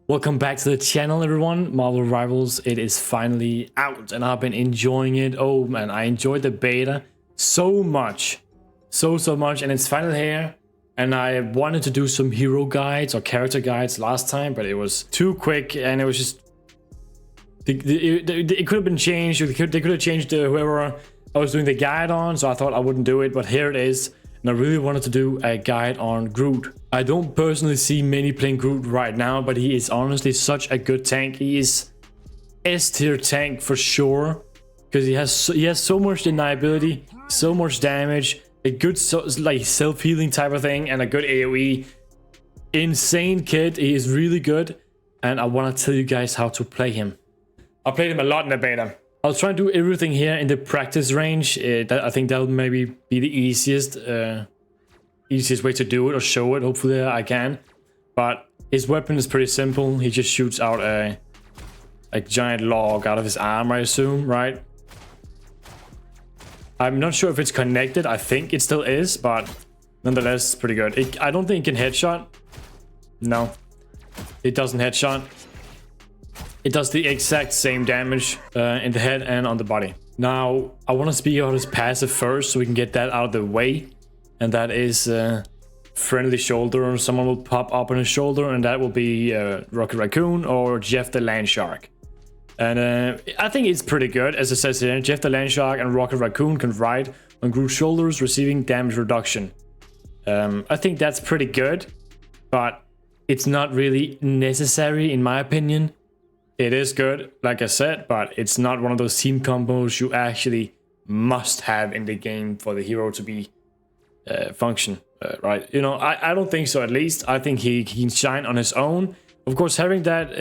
Welcome back to the channel, everyone. Marvel Rivals, it is finally out and I've been enjoying it. Oh man, I enjoyed the beta so much. So much, and it's finally here. And I wanted to do some hero guides or character guides last time, but it was too quick and it was just... It could have been changed. They could have changed whoever I was doing the guide on, so I thought I wouldn't do it, but here it is. And I really wanted to do a guide on Groot. I don't personally see many playing Groot right now, but he is honestly such a good tank. He is S tier tank for sure, because he has so much deniability, so much damage, a good like self-healing type of thing, and a good AoE. Insane kid. He is really good, and I want to tell you guys how to play him. I played him a lot in the beta. I'll try and do everything here in the practice range. I think that'll maybe be the easiest way to do it or show it. Hopefully I can. But his weapon is pretty simple. He just shoots out a giant log out of his arm, I assume, right? I'm not sure if it's connected. I think it still is, but nonetheless, pretty good. I don't think it can headshot. No, it doesn't headshot. It does the exact same damage in the head and on the body. Now, I want to speak about his passive first so we can get that out of the way. And that is friendly shoulder. Someone will pop up on his shoulder, and that will be Rocket Raccoon or Jeff the Land Shark. And I think it's pretty good. As it says here, Jeff the Land Shark and Rocket Raccoon can ride on Groot's shoulders, receiving damage reduction. I think that's pretty good, but it's not really necessary in my opinion. It is good, like I said, but it's not one of those team combos you actually must have in the game for the hero to be function, right? You know, I don't think so, at least. I think he can shine on his own. Of course, having that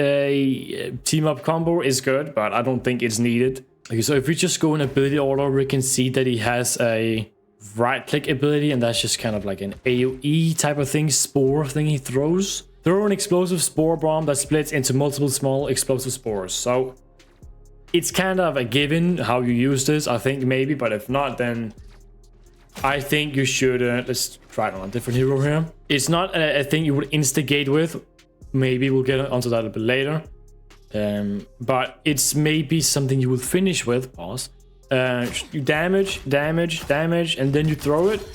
team-up combo is good, but I don't think it's needed. Okay, so if we just go in ability order, we can see that he has a right-click ability, and that's just kind of like an AoE type of thing, spore thing he throws. Throw an explosive spore bomb that splits into multiple small explosive spores. So it's kind of a given how you use this, I think, maybe. But if not, then I think you should... let's try it on a different hero here. It's not a thing you would instigate with. Maybe we'll get onto that a bit later. But it's maybe something you will finish with. Pause. You damage, and then you throw it.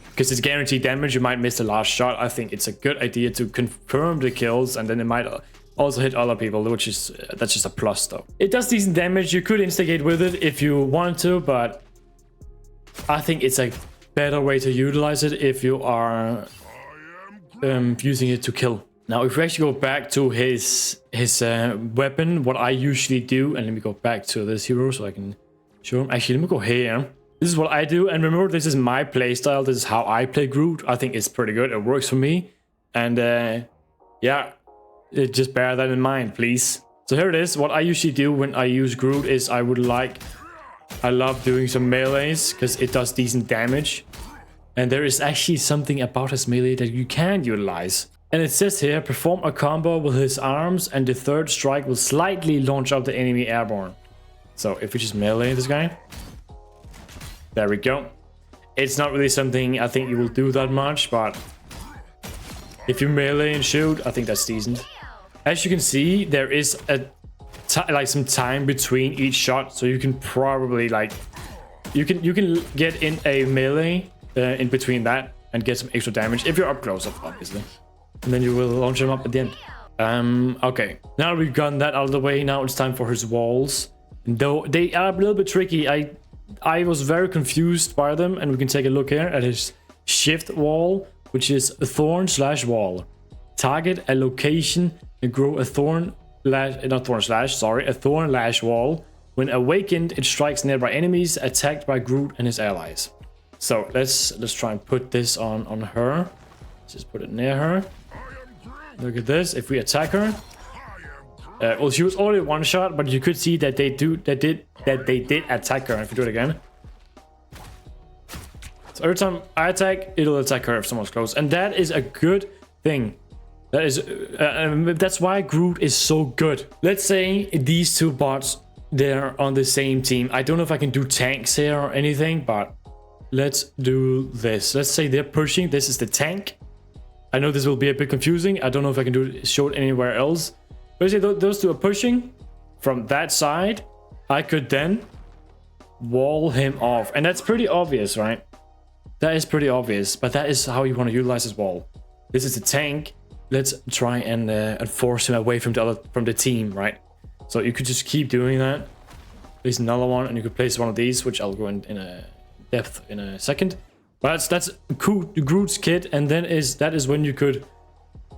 Because it's guaranteed damage, you might miss the last shot. I think it's a good idea to confirm the kills, and then it might also hit other people, which is that's just a plus though. It does decent damage. You could instigate with it if you want to, but I think it's a better way to utilize it if you are using it to kill. Now, if we actually go back to his weapon, what I usually do, and let me go back to this hero so I can show him. Actually, let me go here. This is what I do, and remember, this is my playstyle. This is how I play Groot. I think it's pretty good. It works for me, and yeah, just bear that in mind, please. So here it is. What I usually do when I use Groot is I love doing some melees because it does decent damage, and there is actually something about his melee that you can utilize. And it says here, perform a combo with his arms, and the third strike will slightly launch out the enemy airborne. So if we just melee this guy. There we go. It's not really something I think you will do that much, but if you melee and shoot, I think that's decent. As you can see, there is like some time between each shot, so you can probably like you can get in a melee in between that and get some extra damage if you're up close, obviously, and then you will launch him up at the end. Okay, now we've gotten that out of the way. Now it's time for his walls. Though they are a little bit tricky, I was very confused by them, and we can take a look here at his shift wall, which is a thorn/wall. Target a location and grow a thorn lash wall. When awakened, it strikes nearby enemies attacked by Groot and his allies. So let's try and put this on her. Let's just put it near her. Look at this. If we attack her, well, she was already one shot, but you could see that they did attack her. If you do it again, so every time I attack, it'll attack her if someone's close, and that is a good thing. That is that's why Groot is so good. Let's say these two bots, they're on the same team. I don't know if I can do tanks here or anything, but let's do this. Let's say they're pushing. This is the tank, I know this will be a bit confusing. I don't know if I can show it anywhere else. Basically, those two are pushing from that side. I could then wall him off. And that's pretty obvious, right? That is pretty obvious. But that is how you want to utilize this wall. This is a tank. Let's try and force him away from the team, right? So you could just keep doing that. Place another one, and you could place one of these, which I'll go in a depth in a second. But that's Groot's kit, and then that is when you could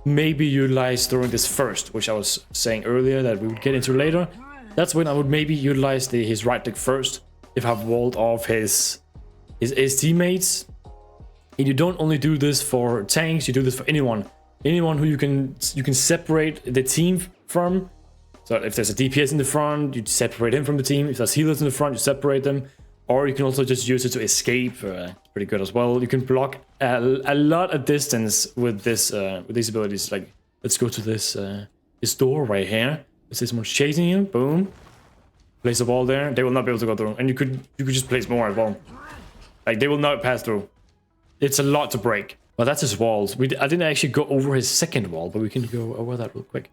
maybe utilize throwing this first, which I was saying earlier that we would get into later. That's when I would maybe utilize his right click first if I've walled off his teammates. And you don't only do this for tanks, you do this for anyone who you can separate the team from. So if there's a DPS in the front, you separate him from the team. If there's healers in the front, you separate them. Or you can also just use it to escape. Pretty good as well. You can block a lot of distance with this with these abilities. Like, let's go to this door right here. Is this someone's chasing you? Boom. Place a wall there. They will not be able to go through. And you could just place more as well. Like, they will not pass through. It's a lot to break. Well, that's his walls. I didn't actually go over his second wall, but we can go over that real quick.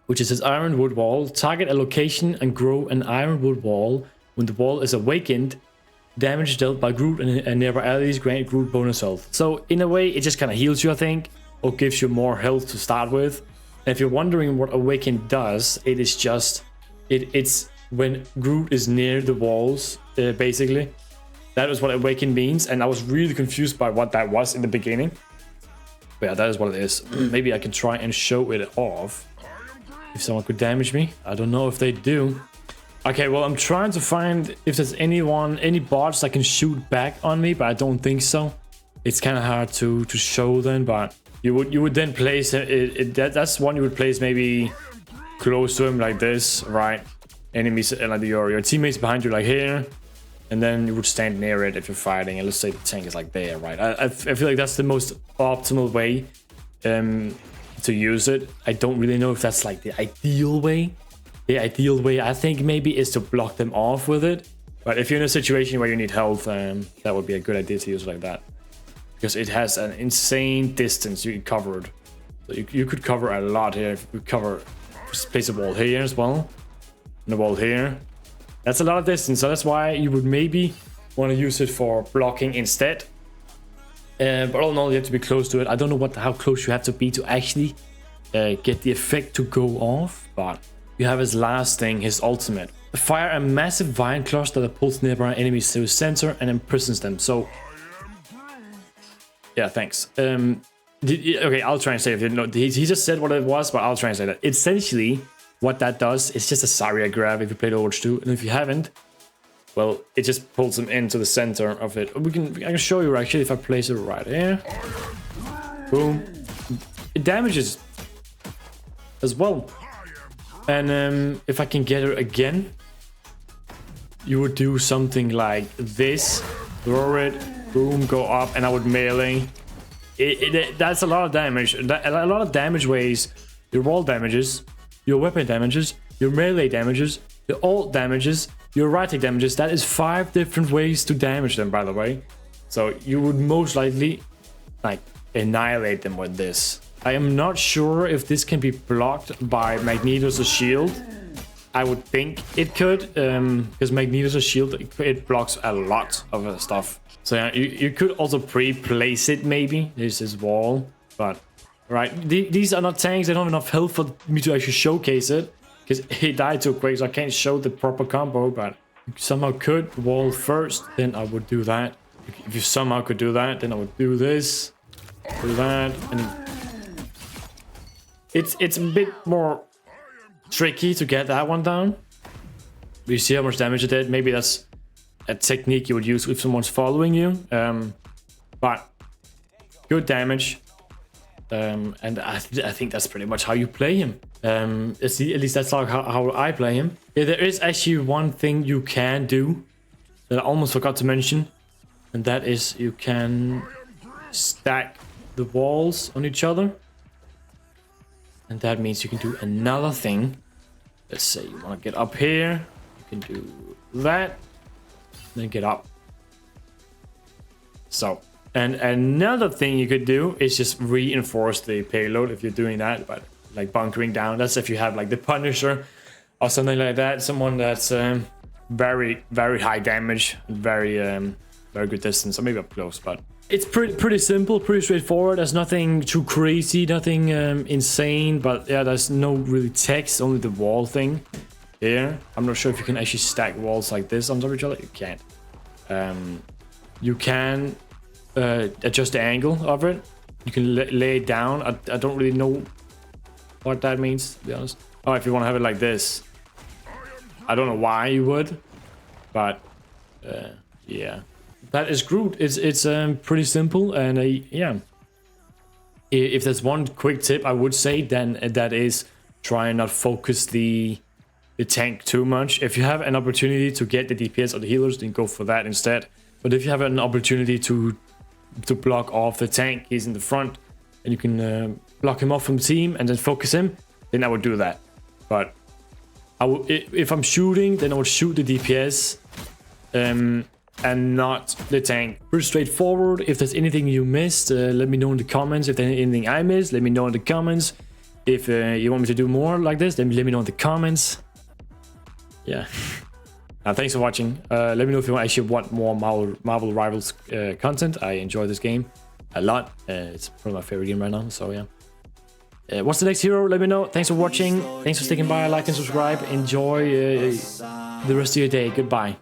Which is his ironwood wall. Target a location and grow an ironwood wall. When the wall is awakened, damage dealt by Groot and nearby allies grant Groot bonus health. So in a way, it just kind of heals you, I think, or gives you more health to start with. And if you're wondering what awaken does, it is just it's when Groot is near the walls, basically. That is what awaken means, and I was really confused by what that was in the beginning. But yeah, that is what it is. Maybe I can try and show it off. If someone could damage me, I don't know if they do. Okay, well, I'm trying to find if there's any bots that can shoot back on me, but I don't think so. It's kind of hard to show them, but you would then place that's one you would place maybe close to him like this, right? Enemies like your teammates behind you like here, and then you would stand near it if you're fighting. And let's say the tank is like there, right? I feel like that's the most optimal way to use it. I don't really know if that's like the ideal way. The ideal way, I think, maybe is to block them off with it. But if you're in a situation where you need health, that would be a good idea to use it like that. Because it has an insane distance you covered. So you could cover a lot here. If you just place a wall here as well. And a wall here. That's a lot of distance. So that's why you would maybe want to use it for blocking instead. But all in all, you have to be close to it. I don't know how close you have to be to actually get the effect to go off. But you have his last thing, his ultimate. Fire a massive vine cluster that pulls nearby enemies to his center and imprisons them. So, yeah, thanks. Okay, I'll translate it. No, he just said what it was, but I'll translate it. Essentially, what that does is just a Zarya grab if you played Overwatch 2. And if you haven't, well, it just pulls them into the center of it. I can show you actually if I place it right here. Boom. It damages as well. And if I can get her again, you would do something like this. Throw it, boom, go up, and I would melee. That's a lot of damage. A lot of damage ways. Your wall damages, your weapon damages, your melee damages, your ult damages, your right click damages. That is 5 different ways to damage them, by the way. So you would most likely like annihilate them with this. I am not sure if this can be blocked by Magneto's shield. I would think it could, because Magneto's shield, it blocks a lot of stuff. So yeah, you could also pre-place it maybe. There's this wall, but right, these are not tanks. They don't have enough health for me to actually showcase it, because he died too quick, so I can't show the proper combo. But if you somehow could wall first, then I would do that. If you somehow could do that, then I would do this, do that, and then it's a bit more tricky to get that one down. You see how much damage it did? Maybe that's a technique you would use if someone's following you. But good damage. And I think that's pretty much how you play him. At least that's like how I play him. Yeah, there is actually one thing you can do that I almost forgot to mention. And that is you can stack the walls on each other. And that means you can do another thing. Let's say you want to get up here. You can do that. Then get up. So And another thing you could do is just reinforce the payload if you're doing that, but like bunkering down. That's if you have like the Punisher or something like that, someone that's very high damage, very good distance, or maybe up close. But it's pretty simple, pretty straightforward. There's nothing too crazy, nothing insane. But yeah, there's no really text, only the wall thing here. I'm not sure if you can actually stack walls like this on top of each other. You can't. You can adjust the angle of it. You can lay it down. I don't really know what that means, to be honest. Oh, if you want to have it like this. I don't know why you would, but yeah. That is Groot. It's pretty simple, and yeah. If there's one quick tip I would say, then that is try and not focus the tank too much. If you have an opportunity to get the DPS or the healers, then go for that instead. But if you have an opportunity to block off the tank, he's in the front, and you can block him off from the team and then focus him, then I would do that. But if I'm shooting, then I would shoot the DPS and not the tank. Pretty straightforward. If there's anything you missed, let me know in the comments. If there's anything I missed, let me know in the comments. If you want me to do more like this, then let me know in the comments. Yeah. Thanks for watching. Let me know if you actually want more Marvel Rivals content. I enjoy this game a lot. It's probably my favorite game right now, so yeah. What's the next hero? Let me know. Thanks for watching. Thanks for sticking by. Like and subscribe. Enjoy the rest of your day. Goodbye.